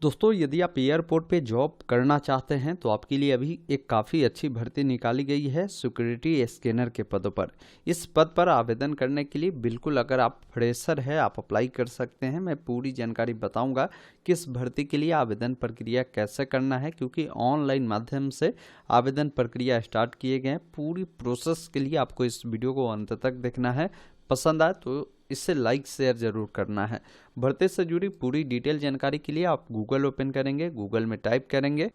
दोस्तों, यदि आप एयरपोर्ट पे जॉब करना चाहते हैं तो आपके लिए अभी एक काफ़ी अच्छी भर्ती निकाली गई है सिक्योरिटी स्कैनर के पदों पर। इस पद पर आवेदन करने के लिए बिल्कुल अगर आप फ्रेशर है आप अप्लाई कर सकते हैं। मैं पूरी जानकारी बताऊंगा कि इस भर्ती के लिए आवेदन प्रक्रिया कैसे करना है, क्योंकि ऑनलाइन माध्यम से आवेदन प्रक्रिया स्टार्ट किए गए हैं। पूरी प्रोसेस के लिए आपको इस वीडियो को अंत तक देखना है। पसंद आए तो इससे लाइक शेयर जरूर करना है। भर्ती से जुड़ी पूरी डिटेल जानकारी के लिए आप गूगल ओपन करेंगे, गूगल में टाइप करेंगे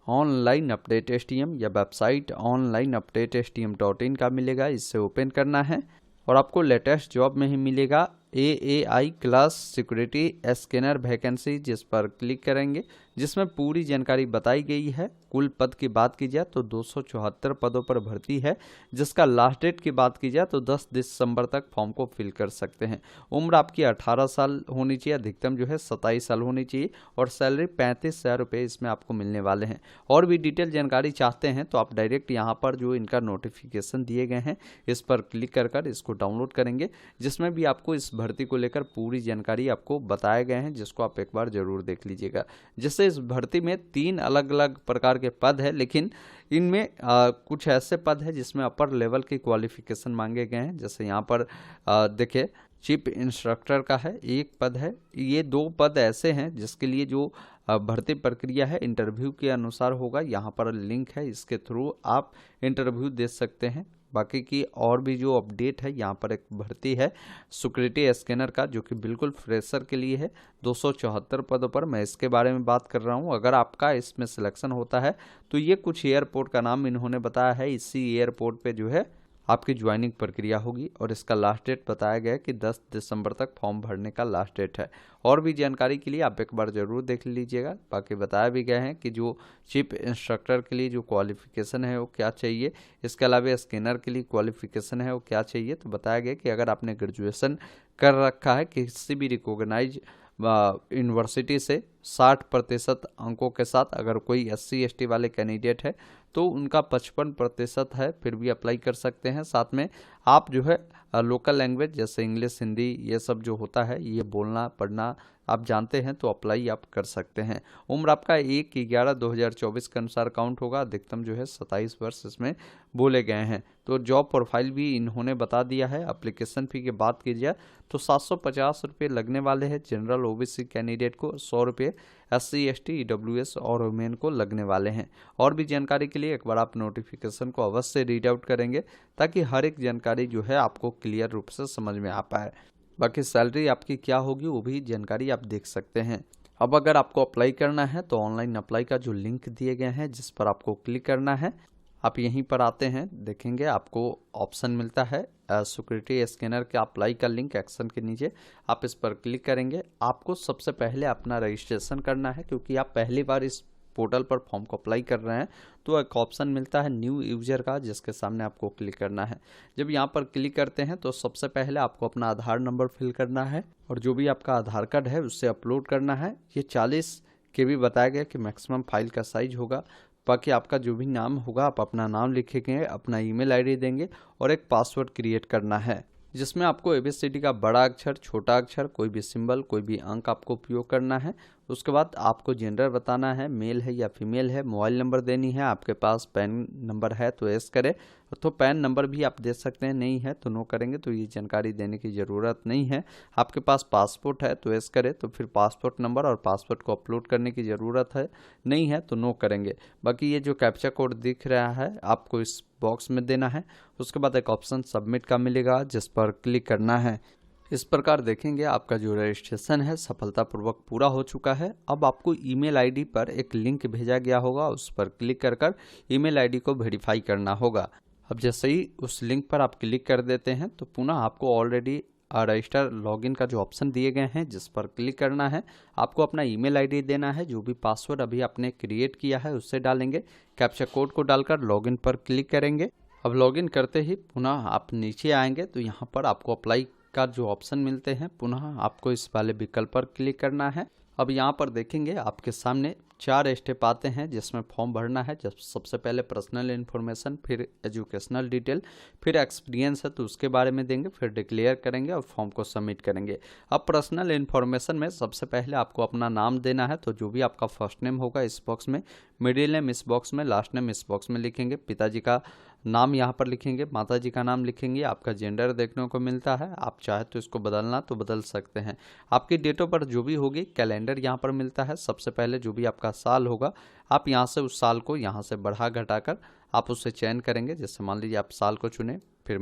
ऑनलाइन अपडेट एसटीएम या वेबसाइट ऑनलाइन अपडेट STM.in का मिलेगा, इससे ओपन करना है और आपको लेटेस्ट जॉब में ही मिलेगा AAI class security scanner vacancy, जिस पर क्लिक करेंगे, जिसमें पूरी जानकारी बताई गई है। कुल पद की बात की जाए तो 274 पदों पर भर्ती है, जिसका लास्ट डेट की बात की जाए तो 10 दिसंबर तक फॉर्म को फिल कर सकते हैं। उम्र आपकी 18 साल होनी चाहिए, अधिकतम जो है 27 साल होनी चाहिए और सैलरी 35,000 रुपये इसमें आपको मिलने वाले हैं। और भी डिटेल जानकारी चाहते हैं तो आप डायरेक्ट यहाँ पर जो इनका नोटिफिकेशन दिए गए हैं इस पर क्लिक कर इसको डाउनलोड करेंगे, जिसमें भी आपको इस भर्ती को लेकर पूरी जानकारी आपको बताए गए हैं, जिसको आप एक बार जरूर देख लीजिएगा। जिससे इस भर्ती में 3 अलग अलग प्रकार के पद है, लेकिन इनमें कुछ ऐसे पद है जिसमें अपर लेवल की क्वालिफिकेशन मांगे गए हैं। जैसे यहाँ पर देखिए चीफ इंस्ट्रक्टर का है एक पद है। ये 2 पद ऐसे हैं जिसके लिए जो भर्ती प्रक्रिया है इंटरव्यू के अनुसार होगा। यहाँ पर लिंक है, इसके थ्रू आप इंटरव्यू दे सकते हैं। बाकी की और भी जो अपडेट है, यहाँ पर एक भर्ती है सिक्योरिटी स्कैनर का जो कि बिल्कुल फ्रेशर के लिए है। 274 पदों पर मैं इसके बारे में बात कर रहा हूँ। अगर आपका इसमें सिलेक्शन होता है तो ये कुछ एयरपोर्ट का नाम इन्होंने बताया है, इसी एयरपोर्ट पे जो है आपकी ज्वाइनिंग प्रक्रिया होगी और इसका लास्ट डेट बताया गया है कि 10 दिसंबर तक फॉर्म भरने का लास्ट डेट है। और भी जानकारी के लिए आप एक बार ज़रूर देख लीजिएगा। बाकी बताया भी गया है कि जो चीफ इंस्ट्रक्टर के लिए जो क्वालिफिकेशन है वो क्या चाहिए, इसके अलावा स्कैनर के लिए क्वालिफिकेशन है वो क्या चाहिए। तो बताया गया कि अगर आपने ग्रेजुएशन कर रखा है किसी भी रिकॉग्नाइज यूनिवर्सिटी से 60% अंकों के साथ, अगर कोई SC ST वाले कैंडिडेट है तो उनका 55% है, फिर भी अप्लाई कर सकते हैं। साथ में आप जो है लोकल लैंग्वेज जैसे इंग्लिश हिंदी ये सब जो होता है ये बोलना पढ़ना आप जानते हैं तो अप्लाई आप कर सकते हैं। उम्र आपका 1/11/2024 के अनुसार काउंट होगा। अधिकतम जो है 27 वर्ष इसमें बोले गए हैं। तो जॉब प्रोफाइल भी इन्होंने बता दिया है। एप्लीकेशन फ़ी की बात की जाए तो 750 रुपये लगने वाले हैं जनरल OBC कैंडिडेट को, 100 रुपये SC ST EWS और वुमेन को लगने वाले हैं। और भी जानकारी के लिए एक बार आप नोटिफिकेशन को अवश्य रीड आउट करेंगे, ताकि हर एक जानकारी जो है आपको क्लियर रूप से समझ में आ पाए। बाकी सैलरी आपकी क्या होगी वो भी जानकारी आप देख सकते हैं। अब अगर आपको अप्लाई करना है तो ऑनलाइन अप्लाई का जो लिंक दिए गए हैं जिस पर आपको क्लिक करना है, आप यहीं पर आते हैं, देखेंगे आपको ऑप्शन मिलता है सिक्योरिटी स्कैनर के अप्लाई का लिंक एक्शन के नीचे। आप इस पर क्लिक करेंगे। आपको सबसे पहले अपना रजिस्ट्रेशन करना है, क्योंकि आप पहली बार इस पोर्टल पर फॉर्म को अप्लाई कर रहे हैं। तो एक ऑप्शन मिलता है न्यू यूजर का, जिसके सामने आपको क्लिक करना है। जब यहाँ पर क्लिक करते हैं तो सबसे पहले आपको अपना आधार नंबर फिल करना है और जो भी आपका आधार कार्ड है उससे अपलोड करना है। ये 40 KB बताया गया कि मैक्सिमम फाइल का साइज होगा। बाकी आपका जो भी नाम होगा आप अपना नाम लिखेंगे, अपना ईमेल आईडी देंगे और एक पासवर्ड क्रिएट करना है, जिसमें आपको ABCD का बड़ा अक्षर छोटा अक्षर कोई भी सिंबल कोई भी अंक आपको उपयोग करना है। उसके बाद आपको जेंडर बताना है, मेल है या फीमेल है। मोबाइल नंबर देनी है, आपके पास पैन नंबर है तो यस करें, तो पैन नंबर भी आप दे सकते हैं, नहीं है तो नो करेंगे, तो ये जानकारी देने की ज़रूरत नहीं है। आपके पास पासपोर्ट है तो यस करें, तो फिर पासपोर्ट नंबर और पासपोर्ट को अपलोड करने की ज़रूरत है, नहीं है तो नो करेंगे। बाकी ये जो कैप्चा कोड दिख रहा है आपको इस बॉक्स में देना है। उसके बाद एक ऑप्शन सबमिट का मिलेगा जिस पर क्लिक करना है। इस प्रकार देखेंगे आपका जो रजिस्ट्रेशन है सफलतापूर्वक पूरा हो चुका है। अब आपको ईमेल आईडी पर एक लिंक भेजा गया होगा, उस पर क्लिक कर ईमेल आईडी को वेरीफाई करना होगा। अब जैसे ही उस लिंक पर आप क्लिक कर देते हैं तो पुनः आपको ऑलरेडी रजिस्टर लॉगिन का जो ऑप्शन दिए गए हैं जिस पर क्लिक करना है। आपको अपना ईमेल आईडी देना है, जो भी पासवर्ड अभी आपने क्रिएट किया है उससे डालेंगे। कैप्चा कोड को डालकर लॉगिन पर क्लिक करेंगे। अब लॉगिन करते ही पुनः आप नीचे आएंगे तो यहाँ पर आपको अप्लाई का जो ऑप्शन मिलते हैं, पुनः आपको इस वाले विकल्प पर क्लिक करना है। अब यहाँ पर देखेंगे आपके सामने 4 स्टेप आते हैं जिसमें फॉर्म भरना है। जब सबसे पहले पर्सनल इन्फॉर्मेशन, फिर एजुकेशनल डिटेल, फिर एक्सपीरियंस है तो उसके बारे में देंगे, फिर डिक्लेयर करेंगे और फॉर्म को सबमिट करेंगे। अब पर्सनल इन्फॉर्मेशन में सबसे पहले आपको अपना नाम देना है, तो जो भी आपका फर्स्ट नेम होगा इस बॉक्स में, मिडिल नेम इस बॉक्स में, लास्ट नेम इस बॉक्स में लिखेंगे, पिताजी का नाम यहाँ पर लिखेंगे, माताजी का नाम लिखेंगे। आपका जेंडर देखने को मिलता है, आप चाहे तो इसको बदलना तो बदल सकते हैं। आपकी डेट ऑफ बर्थ जो भी होगी, कैलेंडर यहाँ पर मिलता है। सबसे पहले जो भी आपका साल होगा आप यहाँ से उस साल को यहाँ से बढ़ा घटाकर आप उससे चयन करेंगे। जैसे मान लीजिए आप साल को चुने, फिर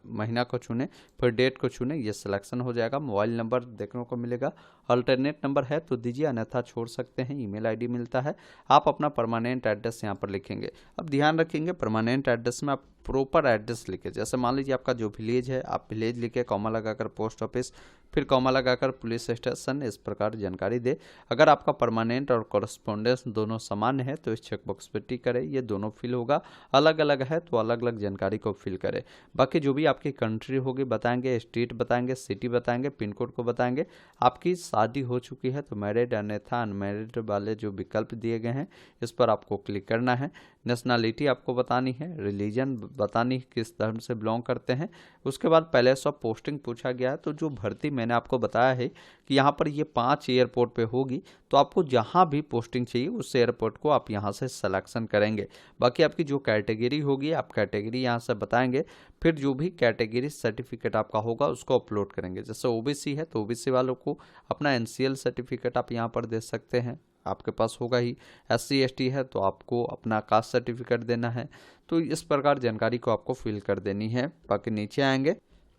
महीना को चुने, फिर डेट को चुने, ये सिलेक्शन हो जाएगा। मोबाइल नंबर देखने को मिलेगा, अल्टरनेट नंबर है तो दीजिए, अन्यथा छोड़ सकते हैं। ईमेल आईडी मिलता है। आप अपना परमानेंट एड्रेस यहाँ पर लिखेंगे। अब ध्यान रखेंगे परमानेंट एड्रेस में आप प्रॉपर एड्रेस लिखे। जैसे मान लीजिए आपका जो विलेज है आप विलेज लिखे, कॉमा लगाकर पोस्ट ऑफिस, फिर कॉमा लगाकर पुलिस स्टेशन, इस प्रकार जानकारी दे। अगर आपका परमानेंट और कॉरेस्पॉन्डेंस दोनों समान है तो इस चेकबॉक्स पर टिक करें, ये दोनों फिल होगा। अलग अलग है तो अलग अलग जानकारी को फिल करें। बाकी जो भी आपकी कंट्री होगी बताएंगे, स्टेट बताएंगे, सिटी बताएंगे, पिन कोड को बताएंगे। आपकी शादी हो चुकी है तो मैरिड, अन्यथा अनमैरिड वाले जो विकल्प दिए गए हैं इस पर आपको क्लिक करना है। नेशनलिटी आपको बतानी है, रिलीजन बतानी है, किस धर्म से बिलोंग करते हैं। उसके बाद पैलेस ऑफ पोस्टिंग पूछा गया है, तो जो भर्ती मैंने आपको बताया है कि यहाँ पर ये 5 एयरपोर्ट पे होगी, तो आपको जहाँ भी पोस्टिंग चाहिए उस एयरपोर्ट को आप यहाँ से सिलेक्शन करेंगे। बाकी आपकी जो कैटेगरी होगी आप कैटेगरी यहाँ से बताएंगे, फिर जो भी कैटेगरी सर्टिफिकेट आपका होगा उसको अपलोड करेंगे। जैसे ओबीसी है तो ओबीसी वालों को अपना एनसीएल सर्टिफिकेट आप यहाँ पर दे सकते हैं, आपके पास होगा ही। SC ST है तो आपको अपना कास्ट सर्टिफिकेट देना है। तो इस प्रकार जानकारी को आपको फिल कर देनी है। बाकी नीचे आएंगे,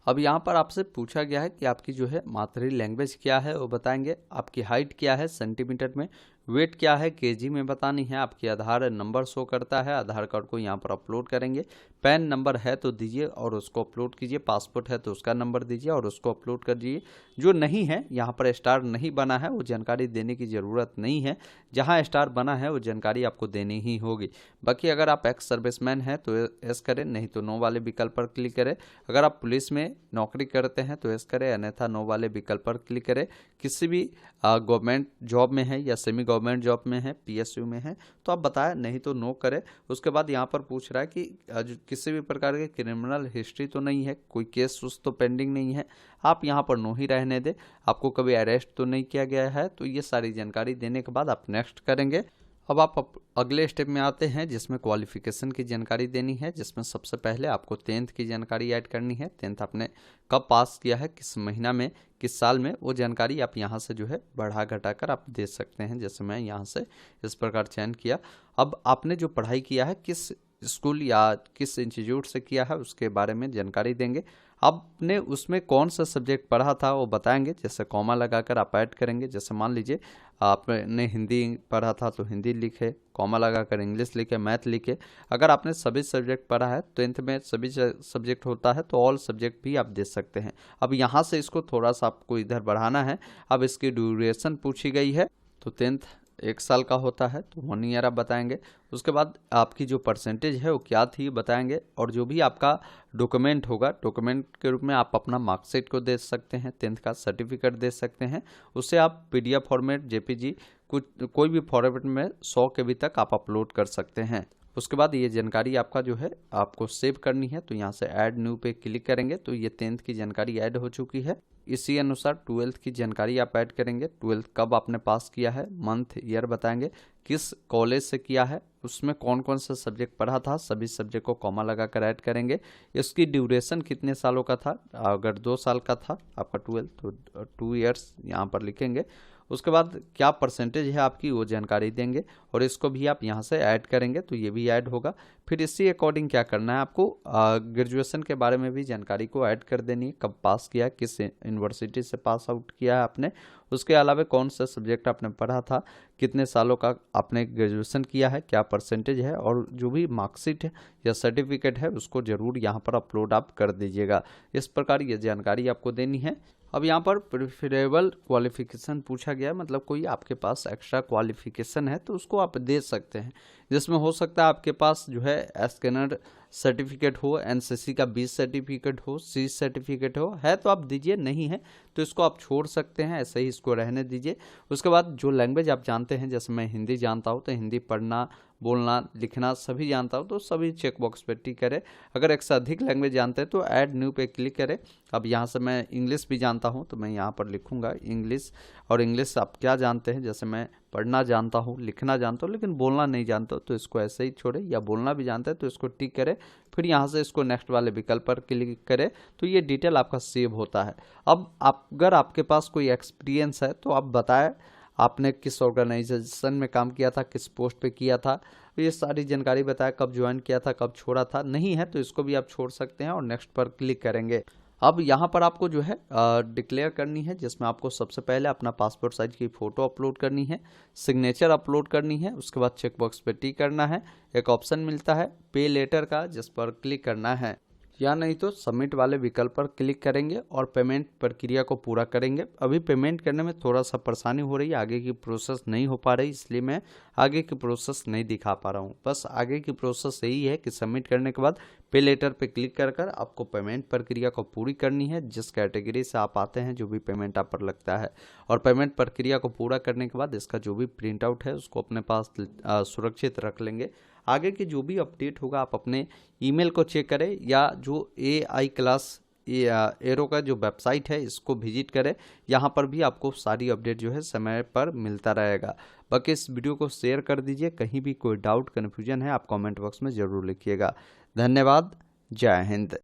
अब यहाँ पर आपसे पूछा गया है कि आपकी जो है मातृ लैंग्वेज क्या है वो बताएंगे, आपकी हाइट क्या है सेंटीमीटर में, वेट क्या है केजी में बतानी है, आपकी आधार नंबर शो करता है, आधार कार्ड को यहाँ पर अपलोड करेंगे। पैन नंबर है तो दीजिए और उसको अपलोड कीजिए, पासपोर्ट है तो उसका नंबर दीजिए और उसको अपलोड कर दीजिए। जो नहीं है, यहाँ पर स्टार नहीं बना है, वो जानकारी देने की ज़रूरत नहीं है। जहाँ स्टार बना है वो जानकारी आपको देनी ही होगी। बाकी अगर आप एक्स सर्विसमैन हैं तो एस करें, नहीं तो नो वाले विकल्प पर क्लिक करें। अगर आप पुलिस में नौकरी करते हैं तो एस करें, अन्यथा नो वाले विकल्प पर क्लिक करें। किसी भी गवर्नमेंट जॉब में है या सेमी गवर्नमेंट जॉब में है, PSU में है तो आप बताएं, नहीं तो नो करें। उसके बाद यहाँ पर पूछ रहा है कि किसी भी प्रकार के क्रिमिनल हिस्ट्री तो नहीं है, कोई केस उस तो पेंडिंग नहीं है, आप यहाँ पर नो ही रहने दें। आपको कभी अरेस्ट तो नहीं किया गया है। तो ये सारी जानकारी देने के बाद आप नेक्स्ट करेंगे। अब आप अगले स्टेप में आते हैं जिसमें क्वालिफिकेशन की जानकारी देनी है, जिसमें सबसे पहले आपको 10th की जानकारी ऐड करनी है। 10th आपने कब पास किया है, किस महीना में, किस साल में, वो जानकारी आप यहाँ से जो है बढ़ा घटाकर आप दे सकते हैं। जैसे मैं यहाँ से इस प्रकार चयन किया। अब आपने जो पढ़ाई किया है किस स्कूल या किस इंस्टीट्यूट से किया है उसके बारे में जानकारी देंगे। आपने उसमें कौन सा सब्जेक्ट पढ़ा था वो बताएंगे। जैसे कॉमा लगाकर आप ऐड करेंगे। जैसे मान लीजिए आपने हिंदी पढ़ा था तो हिंदी लिखे, कॉमा लगाकर इंग्लिश लिखे, मैथ लिखे। अगर आपने सभी सब्जेक्ट पढ़ा है, 10th में सभी सब्जेक्ट होता है तो ऑल सब्जेक्ट भी आप दे सकते हैं। अब यहाँ से इसको थोड़ा सा आपको इधर बढ़ाना है। अब इसकी ड्यूरेशन पूछी गई है तो 10th 1 साल का होता है तो 1 ईयर आप बताएंगे। उसके बाद आपकी जो परसेंटेज है वो क्या थी बताएंगे। और जो भी आपका डॉक्यूमेंट होगा, डॉक्यूमेंट के रूप में आप अपना मार्कशीट को दे सकते हैं, 10th का सर्टिफिकेट दे सकते हैं। उससे आप PDF फॉर्मेट, JPG कोई भी फॉर्मेट में 100 KB तक आप अपलोड कर सकते हैं। उसके बाद ये जानकारी आपका जो है आपको सेव करनी है तो यहाँ से ऐड न्यू पे क्लिक करेंगे तो ये 10th की जानकारी ऐड हो चुकी है। इसी अनुसार 12th की जानकारी आप ऐड करेंगे। 12th कब आपने पास किया है, मंथ ईयर बताएंगे, किस कॉलेज से किया है, उसमें कौन कौन सा सब्जेक्ट पढ़ा था, सभी सब्जेक्ट को कॉमा लगाकर ऐड करेंगे। इसकी ड्यूरेशन कितने सालों का था, अगर 2 साल का था आपका 12th तो 2 ईयर्स यहाँ पर लिखेंगे। उसके बाद क्या परसेंटेज है आपकी वो जानकारी देंगे और इसको भी आप यहाँ से ऐड करेंगे तो ये भी ऐड होगा। फिर इसी अकॉर्डिंग क्या करना है आपको, ग्रेजुएशन के बारे में भी जानकारी को ऐड कर देनी है। कब पास किया, किस यूनिवर्सिटी से पास आउट किया है आपने, उसके अलावा कौन सा सब्जेक्ट आपने पढ़ा था, कितने सालों का आपने ग्रेजुएशन किया है, क्या परसेंटेज है, और जो भी मार्कशीट है या सर्टिफिकेट है उसको ज़रूर यहाँ पर अपलोड आप कर दीजिएगा। इस प्रकार ये जानकारी आपको देनी है। अब यहाँ पर प्रेफरेबल क्वालिफिकेशन पूछा गया है, मतलब कोई आपके पास एक्स्ट्रा क्वालिफिकेशन है तो उसको आप दे सकते हैं। जिसमें हो सकता है आपके पास जो है स्कैनर सर्टिफिकेट हो, एनसीसी का 20 सर्टिफिकेट हो, सी सर्टिफिकेट है तो आप दीजिए, नहीं है तो इसको आप छोड़ सकते हैं, ऐसे ही इसको रहने दीजिए। उसके बाद जो लैंग्वेज आप जानते हैं, जैसे मैं हिंदी जानता हूँ तो हिंदी पढ़ना, बोलना, लिखना सभी जानता हूँ तो सभी चेक बॉक्स पे टिक करें। अगर एक से अधिक लैंग्वेज जानते हैं तो ऐड न्यू पे क्लिक करें। अब यहाँ से मैं इंग्लिश भी जानता हूँ तो मैं यहाँ पर लिखूँगा इंग्लिश। और इंग्लिश आप क्या जानते हैं, जैसे मैं पढ़ना जानता हूँ, लिखना जानता हूँ, लेकिन बोलना नहीं जानता तो इसको ऐसे ही छोड़े, या बोलना भी जानते हैं तो इसको टिक करें। फिर यहाँ से इसको नेक्स्ट वाले विकल्प पर क्लिक करें तो ये डिटेल आपका सेव होता है। अब अगर आपके पास कोई एक्सपीरियंस है तो आप बताएं आपने किस ऑर्गेनाइजेशन में काम किया था, किस पोस्ट पे किया था, ये सारी जानकारी बताया, कब ज्वाइन किया था, कब छोड़ा था। नहीं है तो इसको भी आप छोड़ सकते हैं और नेक्स्ट पर क्लिक करेंगे। अब यहाँ पर आपको जो है डिक्लेयर करनी है, जिसमें आपको सबसे पहले अपना पासपोर्ट साइज की फ़ोटो अपलोड करनी है, सिग्नेचर अपलोड करनी है, उसके बाद चेकबॉक्स पे टिक करना है। एक ऑप्शन मिलता है पे लेटर का, जिस पर क्लिक करना है, या नहीं तो सबमिट वाले विकल्प पर क्लिक करेंगे और पेमेंट प्रक्रिया को पूरा करेंगे। अभी पेमेंट करने में थोड़ा सा परेशानी हो रही है, आगे की प्रोसेस नहीं हो पा रही, इसलिए मैं आगे की प्रोसेस नहीं दिखा पा रहा हूँ। बस आगे की प्रोसेस यही है कि सबमिट करने के बाद पे लेटर पे क्लिक कर कर आपको पेमेंट प्रक्रिया को पूरी करनी है, जिस कैटेगरी से आप आते हैं, जो भी पेमेंट आप पर लगता है। और पेमेंट प्रक्रिया को पूरा करने के बाद इसका जो भी प्रिंट आउट है उसको अपने पास सुरक्षित रख लेंगे। आगे की जो भी अपडेट होगा आप अपने ईमेल को चेक करें, या जो AI क्लास एरो का जो वेबसाइट है इसको विजिट करें। यहाँ पर भी आपको सारी अपडेट जो है समय पर मिलता रहेगा। बाकी इस वीडियो को शेयर कर दीजिए। कहीं भी कोई डाउट कन्फ्यूजन है आप कमेंट बॉक्स में ज़रूर लिखिएगा। धन्यवाद। जय हिंद।